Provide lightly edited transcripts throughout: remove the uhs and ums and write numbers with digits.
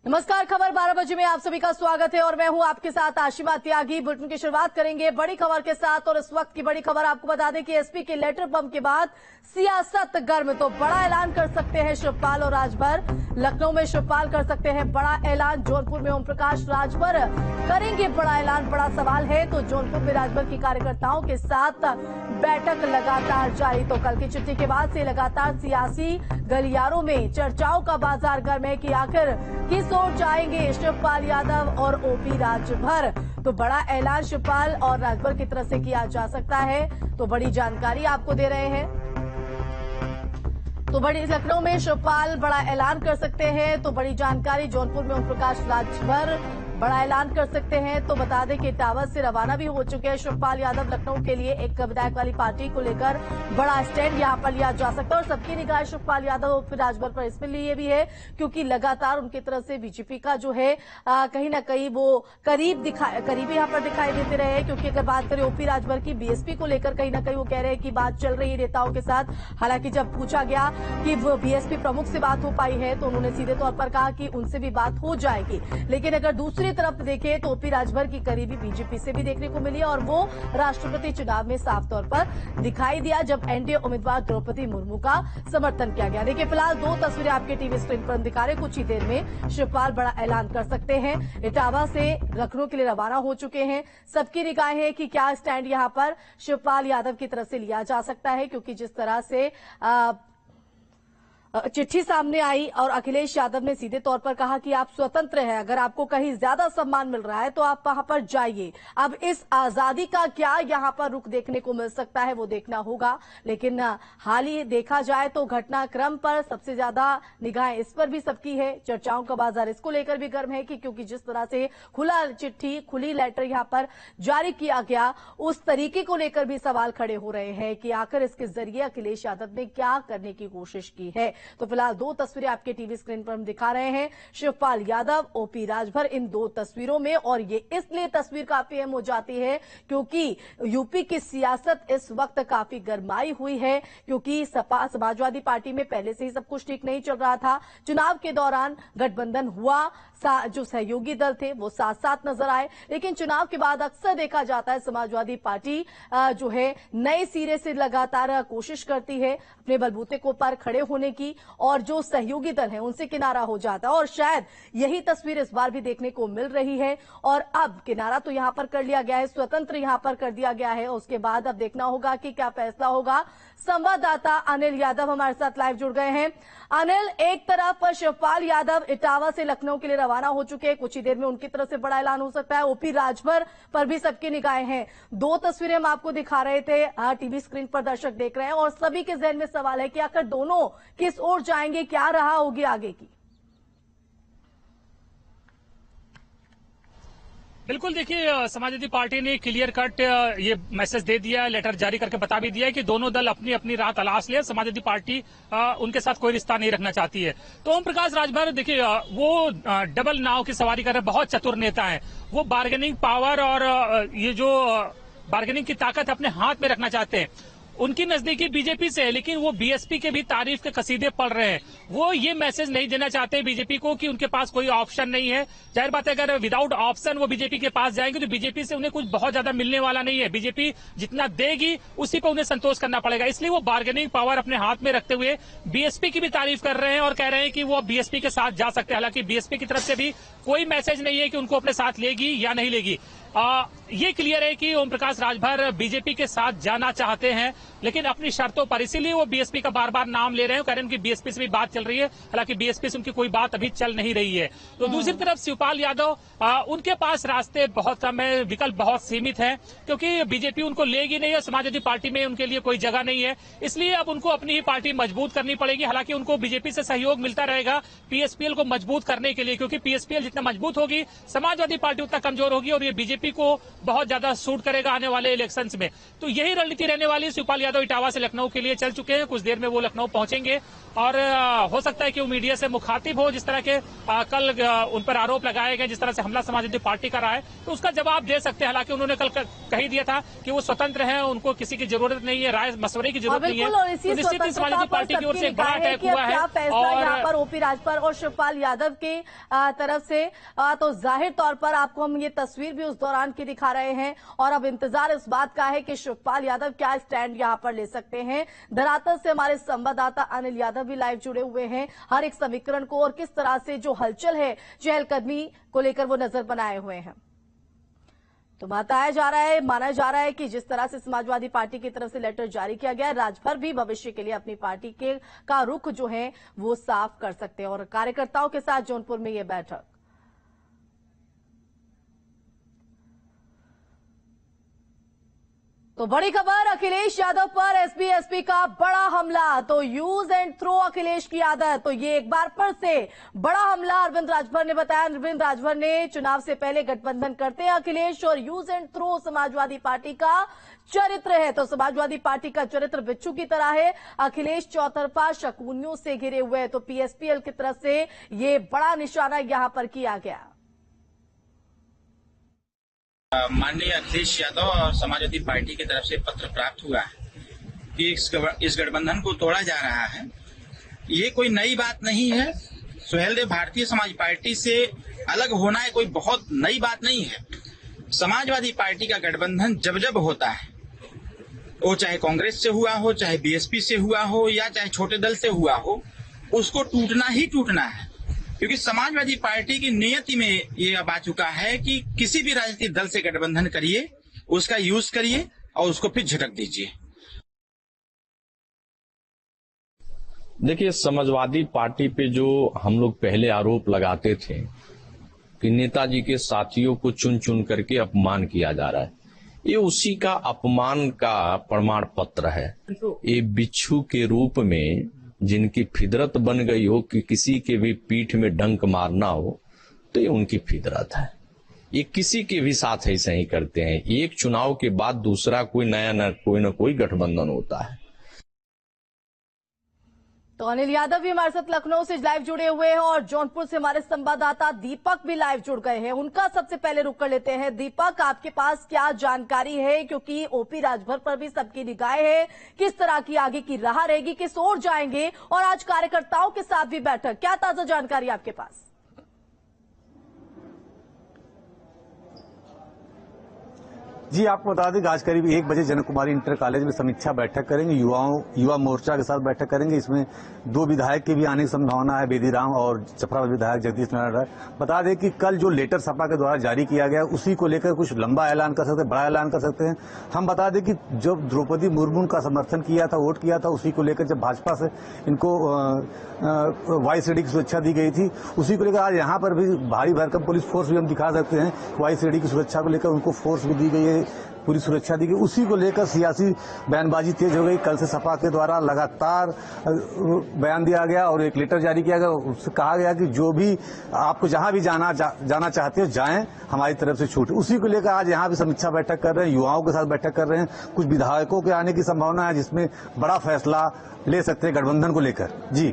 नमस्कार, खबर 12 बजे में आप सभी का स्वागत है और मैं हूं आपके साथ आशिमा त्यागी। बुलेटिन की शुरुआत करेंगे बड़ी खबर के साथ और इस वक्त की बड़ी खबर आपको बता दें कि एसपी के लेटर बम के बाद सियासत गर्म। तो बड़ा ऐलान कर सकते हैं शिवपाल और राजभर। लखनऊ में शिवपाल कर सकते हैं बड़ा ऐलान। जौनपुर में ओम प्रकाश राजभर करेंगे बड़ा ऐलान। बड़ा सवाल है तो जौनपुर में राजभर की कार्यकर्ताओं के साथ बैठक लगातार जारी। तो कल की चिट्ठी के बाद से लगातार सियासी गलियारों में चर्चाओं का बाजार गर्म है कि आखिर किस ओर जाएंगे शिवपाल यादव और ओपी राजभर। तो बड़ा ऐलान शिवपाल और राजभर की तरफ से किया जा सकता है। तो बड़ी जानकारी आपको दे रहे हैं। तो बड़ी लखनऊ में शिवपाल बड़ा ऐलान कर सकते हैं। तो बड़ी जानकारी जौनपुर में ओम प्रकाश राजभर बड़ा ऐलान कर सकते हैं। तो बता दें कि इटावा से रवाना भी हो चुके हैं शिवपाल यादव। लखनऊ के लिए एक विधायक वाली पार्टी को लेकर बड़ा स्टैंड यहां पर लिया जा सकता है और सबकी निगाह शिवपाल यादव और राजभर पर इसलिए भी है क्योंकि लगातार उनकी तरफ से बीजेपी का जो है कहीं ना कहीं वो करीबी यहां पर दिखाई देते रहे हैं। क्योंकि अगर बात करें ओपी राजभर की, बीएसपी को लेकर कहीं ना कहीं वो कह रहे हैं कि बात चल रही है नेताओं के साथ। हालांकि जब पूछा गया कि वो बीएसपी प्रमुख से बात हो पाई है तो उन्होंने सीधे तौर पर कहा कि उनसे भी बात हो जाएगी। लेकिन अगर दूसरी तरफ देखें तो ओपी राजभर की करीबी बीजेपी से भी देखने को मिली और वो राष्ट्रपति चुनाव में साफ तौर पर दिखाई दिया जब एनडीए उम्मीदवार द्रौपदी मुर्मू का समर्थन किया गया। देखिए फिलहाल दो तस्वीरें आपके टीवी स्क्रीन पर दिखा रहे। कुछ ही देर में शिवपाल बड़ा ऐलान कर सकते हैं। इटावा से लखनऊ के लिए रवाना हो चुके हैं। सबकी निगाहें है कि क्या स्टैंड यहां पर शिवपाल यादव की तरफ से लिया जा सकता है। क्योंकि जिस तरह से चिट्ठी सामने आई और अखिलेश यादव ने सीधे तौर पर कहा कि आप स्वतंत्र हैं, अगर आपको कहीं ज्यादा सम्मान मिल रहा है तो आप वहां पर जाइए। अब इस आजादी का क्या यहां पर रुख देखने को मिल सकता है वो देखना होगा। लेकिन हाल ही देखा जाए तो घटनाक्रम पर सबसे ज्यादा निगाहें इस पर भी सबकी है। चर्चाओं का बाजार इसको लेकर भी गर्म है कि क्योंकि जिस तरह से खुला चिट्ठी खुली लेटर यहां पर जारी किया गया उस तरीके को लेकर भी सवाल खड़े हो रहे हैं कि आखिर इसके जरिए अखिलेश यादव ने क्या करने की कोशिश की है। तो फिलहाल दो तस्वीरें आपके टीवी स्क्रीन पर हम दिखा रहे हैं, शिवपाल यादव, ओपी राजभर इन दो तस्वीरों में। और ये इसलिए तस्वीर काफी अहम हो जाती है क्योंकि यूपी की सियासत इस वक्त काफी गरमाई हुई है। क्योंकि सपा समाजवादी पार्टी में पहले से ही सब कुछ ठीक नहीं चल रहा था। चुनाव के दौरान गठबंधन हुआ, जो सहयोगी दल थे वो साथ साथ नजर आए। लेकिन चुनाव के बाद अक्सर देखा जाता है समाजवादी पार्टी जो है नए सिरे से लगातार कोशिश करती है अपने बलबूते को पर खड़े होने की और जो सहयोगी दल है उनसे किनारा हो जाता है। और शायद यही तस्वीर इस बार भी देखने को मिल रही है। और अब किनारा तो यहां पर कर लिया गया है, स्वतंत्र यहां पर कर दिया गया है। उसके बाद अब देखना होगा कि क्या फैसला होगा। संवाददाता अनिल यादव हमारे साथ लाइव जुड़ गए हैं। अनिल, एक तरफ शिवपाल यादव इटावा से लखनऊ के लिए रवाना हो चुके हैं, कुछ ही देर में उनकी तरफ से बड़ा ऐलान हो सकता है। ओपी राजभर पर भी सबकी निगाहें हैं। दो तस्वीरें हम आपको दिखा रहे थे, टीवी स्क्रीन पर दर्शक देख रहे हैं और सभी के जहन में सवाल है कि आखिर दोनों किस ओर जाएंगे, क्या रहा होगी आगे की। बिल्कुल, देखिए समाजवादी पार्टी ने क्लियर कट ये मैसेज दे दिया, लेटर जारी करके बता भी दिया है कि दोनों दल अपनी अपनी राह तलाश ले। समाजवादी पार्टी उनके साथ कोई रिश्ता नहीं रखना चाहती है। तो ओम प्रकाश राजभर देखिए वो डबल नाव की सवारी कर रहे, बहुत चतुर नेता है। वो बार्गेनिंग पावर और ये जो बार्गेनिंग की ताकत अपने हाथ में रखना चाहते हैं। उनकी नजदीकी बीजेपी से है लेकिन वो बीएसपी के भी तारीफ के कसीदे पढ़ रहे हैं। वो ये मैसेज नहीं देना चाहते बीजेपी को कि उनके पास कोई ऑप्शन नहीं है। जाहिर बात है अगर विदाउट ऑप्शन वो बीजेपी के पास जाएंगे तो बीजेपी से उन्हें कुछ बहुत ज्यादा मिलने वाला नहीं है। बीजेपी जितना देगी उसी पर उन्हें संतोष करना पड़ेगा। इसलिए वो बार्गेनिंग पावर अपने हाथ में रखते हुए बीएसपी की भी तारीफ कर रहे हैं और कह रहे हैं कि वो बीएसपी के साथ जा सकते हैं। हालांकि बीएसपी की तरफ से भी कोई मैसेज नहीं है कि उनको अपने साथ लेगी या नहीं लेगी। ये क्लियर है कि ओम प्रकाश राजभर बीजेपी के साथ जाना चाहते हैं लेकिन अपनी शर्तों पर, इसीलिए वो बीएसपी का बार बार नाम ले रहे हैं। कह रहे हैं कि बीएसपी से भी बात चल रही है, हालांकि बीएसपी से उनकी कोई बात अभी चल नहीं रही है। तो दूसरी तरफ शिवपाल यादव उनके पास रास्ते बहुत कम है, विकल्प बहुत सीमित है क्योंकि बीजेपी उनको लेगी नहीं और समाजवादी पार्टी में उनके लिए कोई जगह नहीं है। इसलिए अब उनको अपनी ही पार्टी मजबूत करनी पड़ेगी। हालांकि उनको बीजेपी से सहयोग मिलता रहेगा पीएसपीएल को मजबूत करने के लिए, क्योंकि पीएसपीएल जितना मजबूत होगी समाजवादी पार्टी उतना कमजोर होगी और ये बीजेपी बीजेपी को बहुत ज्यादा सूट करेगा आने वाले इलेक्शंस में। तो यही रणनीति रहने वाली है। शिवपाल यादव इटावा से लखनऊ के लिए चल चुके हैं, कुछ देर में वो लखनऊ पहुंचेंगे और हो सकता है कि वो मीडिया से मुखातिब हो। जिस तरह के कल उन पर आरोप लगाए गए, जिस तरह से हमला समाजवादी पार्टी का रहा है, तो उसका जवाब दे सकते हैं। हालांकि उन्होंने कल कह ही दिया था कि वो स्वतंत्र हैं, उनको किसी की जरूरत नहीं है, राय मशवरे की जरूरत नहीं है। तो निश्चित ही समाजवादी पार्टी की ओर से एक बड़ा अटैक हुआ है। और यहाँ पर ओपी राजभर और शिवपाल यादव के तरफ से तो जाहिर तौर पर आपको हम ये तस्वीर भी उस दौरान की दिखा रहे हैं और अब इंतजार इस बात का है कि शिवपाल यादव क्या स्टैंड यहाँ पर ले सकते हैं। धरातल से हमारे संवाददाता अनिल यादव भी लाइव जुड़े हुए हैं हर एक समीकरण को और किस तरह से जो हलचल है चहलकदमी को लेकर वो नजर बनाए हुए हैं। तो बताया जा रहा है, माना जा रहा है कि जिस तरह से समाजवादी पार्टी की तरफ से लेटर जारी किया गया है, राजभर भी भविष्य के लिए अपनी पार्टी का रुख जो है वो साफ कर सकते हैं। और कार्यकर्ताओं के साथ जौनपुर में ये बैठक। तो बड़ी खबर, अखिलेश यादव पर एसपी का बड़ा हमला। तो यूज एंड थ्रो अखिलेश की आदत। तो ये एक बार फिर से बड़ा हमला अरविंद राजभर ने बताया। अरविंद राजभर ने चुनाव से पहले गठबंधन करते हैं अखिलेश और use and throw Samajwadi Party का चरित्र है। तो समाजवादी पार्टी का चरित्र बिच्छू की तरह है। अखिलेश चौतरफा शकुनियों से घिरे हुए हैं। तो पीएसपीएल की तरफ से ये बड़ा निशाना यहां पर किया गया। माननीय अखिलेश यादव और समाजवादी पार्टी की तरफ से पत्र प्राप्त हुआ है कि इस गठबंधन को तोड़ा जा रहा है। ये कोई नई बात नहीं है। सुहेलदेव भारतीय समाज पार्टी से अलग होना है कोई बहुत नई बात नहीं है। समाजवादी पार्टी का गठबंधन जब जब होता है, वो चाहे कांग्रेस से हुआ हो, चाहे बीएसपी से हुआ हो या चाहे छोटे दल से हुआ हो, उसको टूटना ही टूटना है। क्योंकि समाजवादी पार्टी की नियति में ये अब आ चुका है कि किसी भी राजनीतिक दल से गठबंधन करिए, उसका यूज करिए और उसको फिर झटक दीजिए। देखिए, समाजवादी पार्टी पे जो हम लोग पहले आरोप लगाते थे कि नेताजी के साथियों को चुन चुन करके अपमान किया जा रहा है, ये उसी का अपमान का प्रमाण पत्र है। ये बिच्छू के रूप में जिनकी फितरत बन गई हो कि किसी के भी पीठ में डंक मारना हो, तो ये उनकी फितरत है। ये किसी के भी साथ ऐसे ही करते हैं। एक चुनाव के बाद दूसरा कोई नया न कोई गठबंधन होता है। तो अनिल यादव भी हमारे साथ लखनऊ से लाइव जुड़े हुए हैं और जौनपुर से हमारे संवाददाता दीपक भी लाइव जुड़ गए हैं। उनका सबसे पहले रुक कर लेते हैं। दीपक, आपके पास क्या जानकारी है, क्योंकि ओपी राजभर पर भी सबकी निगाहें है, किस तरह की आगे की राह रहेगी, किस ओर जाएंगे, और आज कार्यकर्ताओं के साथ भी बैठक, क्या ताजा जानकारी आपके पास? जी, आपको बता दें कि आज करीब 1 बजे जनक कुमारी इंटर कॉलेज में समीक्षा बैठक करेंगे। युवा मोर्चा के साथ बैठक करेंगे। इसमें 2 विधायक की भी आने की संभावना है, बेदीराम और जफराबाद विधायक जगदीश नारायण राय। बता दें कि कल जो लेटर सपा के द्वारा जारी किया गया, उसी को लेकर कुछ लंबा ऐलान कर सकते हैं, बड़ा ऐलान कर सकते हैं। हम बता दें कि जब द्रौपदी मुर्मू का समर्थन किया था, वोट किया था, उसी को लेकर जब भाजपा से इनको वाई सीडी की सुरक्षा दी गई थी, उसी को लेकर आज यहाँ पर भी भारी भरकम पुलिस फोर्स भी हम दिखा सकते हैं। वाई सीडी की सुरक्षा को लेकर उनको फोर्स भी दी गई है, पूरी सुरक्षा दी गई। उसी को लेकर सियासी बयानबाजी तेज हो गई। कल से सपा के द्वारा लगातार बयान दिया गया और एक लेटर जारी किया गया। उससे कहा गया कि जो भी आपको जहां भी जाना चाहते हो जाएं, हमारी तरफ से छूट। उसी को लेकर आज यहाँ भी समीक्षा बैठक कर रहे हैं, युवाओं के साथ बैठक कर रहे हैं। कुछ विधायकों के आने की संभावना है, जिसमें बड़ा फैसला ले सकते हैं गठबंधन को लेकर। जी,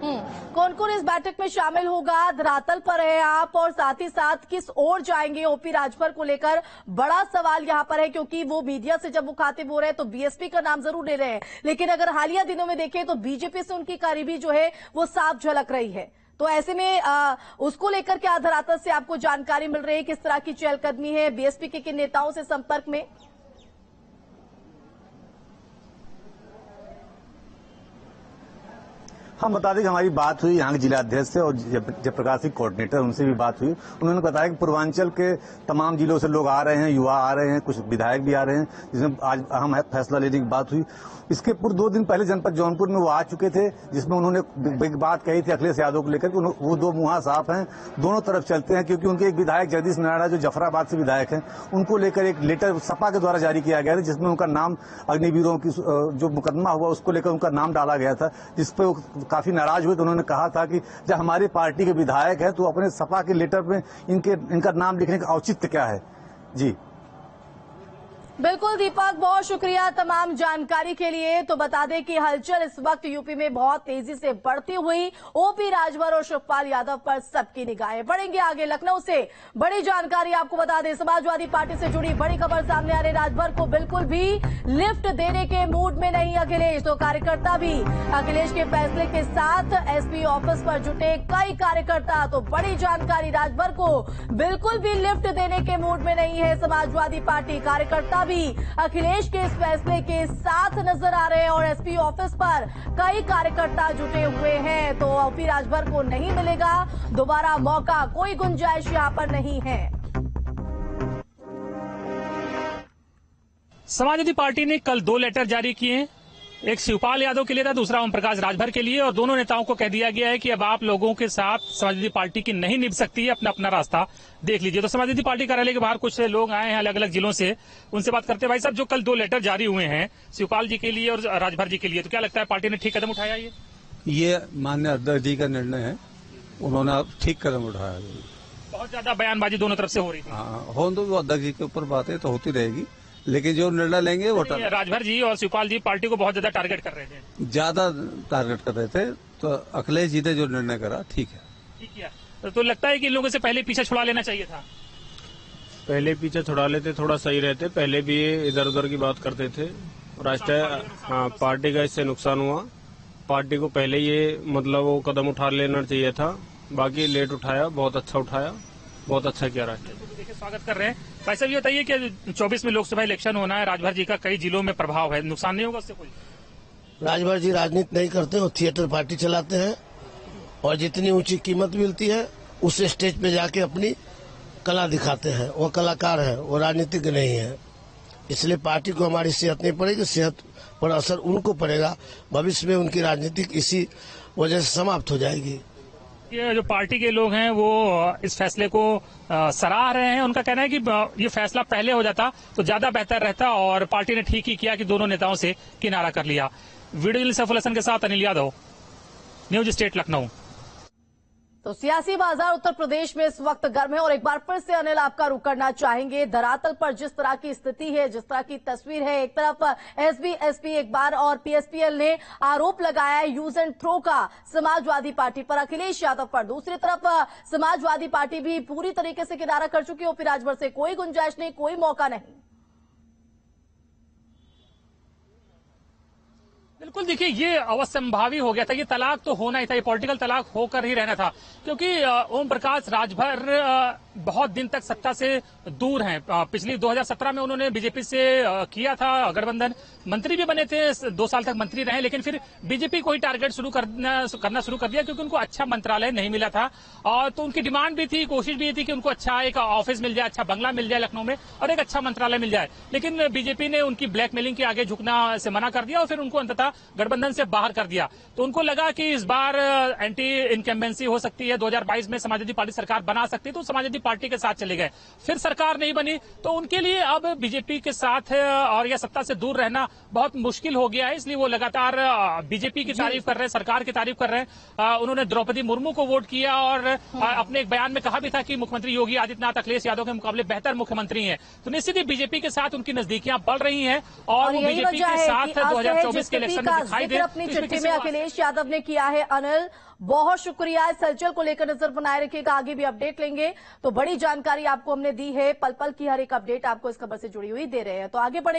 कौन कौन इस बैठक में शामिल होगा, धरातल पर है आप, और साथ ही साथ किस ओर जाएंगे ओपी राजभर को लेकर? बड़ा सवाल यहाँ पर है, क्योंकि वो मीडिया से जब मुखातिब हो रहे हैं तो बीएसपी का नाम जरूर ले रहे हैं, लेकिन अगर हालिया दिनों में देखें तो बीजेपी से उनकी करीबी जो है वो साफ झलक रही है। तो ऐसे में उसको लेकर क्या धरातल से आपको जानकारी मिल रही है, किस तरह की चहलकदमी है, बीएसपी के किन नेताओं से संपर्क में? हम बता दें कि हमारी बात हुई यहाँ के जिलाध्यक्ष से और जयप्रकाश सिंह कोऑर्डिनेटर, उनसे भी बात हुई। उन्होंने बताया कि पूर्वांचल के तमाम जिलों से लोग आ रहे हैं, युवा आ रहे हैं, कुछ विधायक भी आ रहे हैं, जिसमें आज अहम फैसला लेने की बात हुई। इसके पूर्व 2 दिन पहले जनपद जौनपुर में वो आ चुके थे, जिसमें उन्होंने एक बात कही थी अखिलेश यादव को लेकर कि वो 2 मुंह साफ हैं, दोनों तरफ चलते हैं। क्योंकि उनके एक विधायक जगदीश नारायण जो जफराबाद से विधायक हैं, उनको लेकर एक लेटर सपा के द्वारा जारी किया गया था, जिसमें उनका नाम अग्निवीरों की जो मुकदमा हुआ उसको लेकर उनका नाम डाला गया था, जिसपे वो काफी नाराज हुए। तो उन्होंने कहा था कि जब हमारी पार्टी के विधायक है तो अपने सपा के लेटर में इनका नाम लिखने का औचित्य क्या है। जी, बिल्कुल दीपक, बहुत शुक्रिया तमाम जानकारी के लिए। तो बता दें कि हलचल इस वक्त यूपी में बहुत तेजी से बढ़ती हुई ओपी राजभर और शिवपाल यादव पर सबकी निगाहें बढ़ेंगी। आगे लखनऊ से बड़ी जानकारी आपको बता दें, समाजवादी पार्टी से जुड़ी बड़ी खबर सामने आ रही। राजभर को बिल्कुल भी लिफ्ट देने के मूड में नहीं अखिलेश, तो कार्यकर्ता भी अखिलेश के फैसले के साथ एसपी ऑफिस पर जुटे कई कार्यकर्ता। तो बड़ी जानकारी, राजभर को बिल्कुल भी लिफ्ट देने के मूड में नहीं है समाजवादी पार्टी। कार्यकर्ता भी अखिलेश के इस फैसले के साथ नजर आ रहे हैं और एसपी ऑफिस पर कई कार्यकर्ता जुटे हुए हैं। तो ओपी राजभर को नहीं मिलेगा दोबारा मौका, कोई गुंजाइश यहां पर नहीं है। समाजवादी पार्टी ने कल 2 लेटर जारी किए, एक शिवपाल यादव के लिए था, दूसरा ओम प्रकाश राजभर के लिए, और दोनों नेताओं को कह दिया गया है कि अब आप लोगों के साथ समाजवादी पार्टी की नहीं निभ सकती है, अपना अपना रास्ता देख लीजिए। तो समाजवादी पार्टी कार्यालय के बाहर कुछ लोग आए हैं अलग अलग जिलों से, उनसे बात करते हैं। भाई साहब, जो कल 2 लेटर जारी हुए हैं शिवपाल जी के लिए और राजभर जी के लिए, तो क्या लगता है पार्टी ने ठीक कदम उठाया? ये माननीय अध्यक्ष जी का निर्णय है, उन्होंने ठीक कदम उठाया। बहुत ज्यादा बयानबाजी दोनों तरफ से हो रही थी। हाँ, हो तो वो अध्यक्ष जी के ऊपर बातें तो होती रहेगी, लेकिन जो निर्णय लेंगे वो राजभर जी और शिवपाल जी पार्टी को बहुत ज्यादा टारगेट कर रहे थे, ज्यादा टारगेट कर रहे थे। तो अखिलेश जी ने जो निर्णय करा ठीक है। ठीक है, तो लगता है कि इन लोगों से पहले पीछे छुड़ा लेना चाहिए था। पहले पीछे छुड़ा लेते थोड़ा सही रहते। पहले भी ये इधर उधर की बात करते थे। राष्ट्रीय पार्टी का इससे नुकसान हुआ। पार्टी को पहले ये मतलब वो कदम उठा लेना चाहिए था, बाकी लेट उठाया, बहुत अच्छा उठाया, बहुत अच्छा किया राष्ट्रीय। देखिए, स्वागत कर रहे हैं। भाई साहब, ये बताइए कि 24 में लोकसभा इलेक्शन होना है, राजभर जी का कई जिलों में प्रभाव है, नुकसान नहीं होगा उससे कोई? राजभर जी राजनीति नहीं करते, वो थिएटर पार्टी चलाते हैं और जितनी ऊंची कीमत मिलती है उस स्टेज पे जाके अपनी कला दिखाते हैं। वो कलाकार है, वो राजनीतिक नहीं है। इसलिए पार्टी को हमारी सेहत नहीं पड़ेगी, सेहत पर असर उनको पड़ेगा। भविष्य में उनकी राजनीतिक इसी वजह से समाप्त हो जाएगी। ये जो पार्टी के लोग हैं वो इस फैसले को सराह रहे हैं। उनका कहना है कि ये फैसला पहले हो जाता तो ज्यादा बेहतर रहता और पार्टी ने ठीक ही किया कि दोनों नेताओं से किनारा कर लिया। वीडियो सैफुल हसन के साथ अनिल यादव, न्यूज स्टेट लखनऊ। तो सियासी बाजार उत्तर प्रदेश में इस वक्त गर्म है और एक बार फिर से अनिल आपका रुख करना चाहेंगे। धरातल पर जिस तरह की स्थिति है, जिस तरह की तस्वीर है, एक तरफ एसबी एसपी एक बार और पीएसपीएल ने आरोप लगाया है यूज एंड थ्रो का समाजवादी पार्टी पर, अखिलेश यादव पर। दूसरी तरफ समाजवादी पार्टी भी पूरी तरीके से किनारा कर चुकी है। ओपी राजभर से कोई गुंजाइश नहीं, कोई मौका नहीं। बिल्कुल, देखिए ये अवसंभावी हो गया था, ये तलाक तो होना ही था, ये पॉलिटिकल तलाक होकर ही रहना था, क्योंकि ओम प्रकाश राजभर बहुत दिन तक सत्ता से दूर हैं। पिछली 2017 में उन्होंने बीजेपी से किया था गठबंधन, मंत्री भी बने थे, 2 साल तक मंत्री रहे, लेकिन फिर बीजेपी को ही टारगेट करना शुरू कर दिया क्योंकि उनको अच्छा मंत्रालय नहीं मिला था। और तो उनकी डिमांड भी थी, कोशिश भी थी कि उनको अच्छा एक ऑफिस मिल जाए, अच्छा बंगला मिल जाए लखनऊ में और एक अच्छा मंत्रालय मिल जाए, लेकिन बीजेपी ने उनकी ब्लैकमेलिंग के आगे झुकना से मना कर दिया और फिर उनको अंततः गठबंधन से बाहर कर दिया। तो उनको लगा कि इस बार एंटी इनकम्बेंसी हो सकती है, 2022 में समाजवादी पार्टी सरकार बना सकती है, तो समाजवादी पार्टी के साथ चले गए। फिर सरकार नहीं बनी तो उनके लिए अब बीजेपी के साथ और या सत्ता से दूर रहना बहुत मुश्किल हो गया है। इसलिए वो लगातार बीजेपी की तारीफ कर रहे हैं, सरकार की तारीफ कर रहे हैं। उन्होंने द्रौपदी मुर्मू को वोट किया और अपने एक बयान में कहा भी था कि मुख्यमंत्री योगी आदित्यनाथ अखिलेश यादव के मुकाबले बेहतर मुख्यमंत्री हैं। तो निश्चित ही बीजेपी के साथ उनकी नजदीकियां बढ़ रही हैं और वो बीजेपी के साथ 2024 के इलेक्शन में दिखाई दे। अपनी चिट्ठी में अखिलेश यादव ने किया है। अनिल, बहुत शुक्रिया। इस हलचल को लेकर नजर बनाए रखिएगा, आगे भी अपडेट लेंगे। तो बड़ी जानकारी आपको हमने दी है, पल पल की हर एक अपडेट आपको इस खबर से जुड़ी हुई दे रहे हैं। तो आगे बढ़े।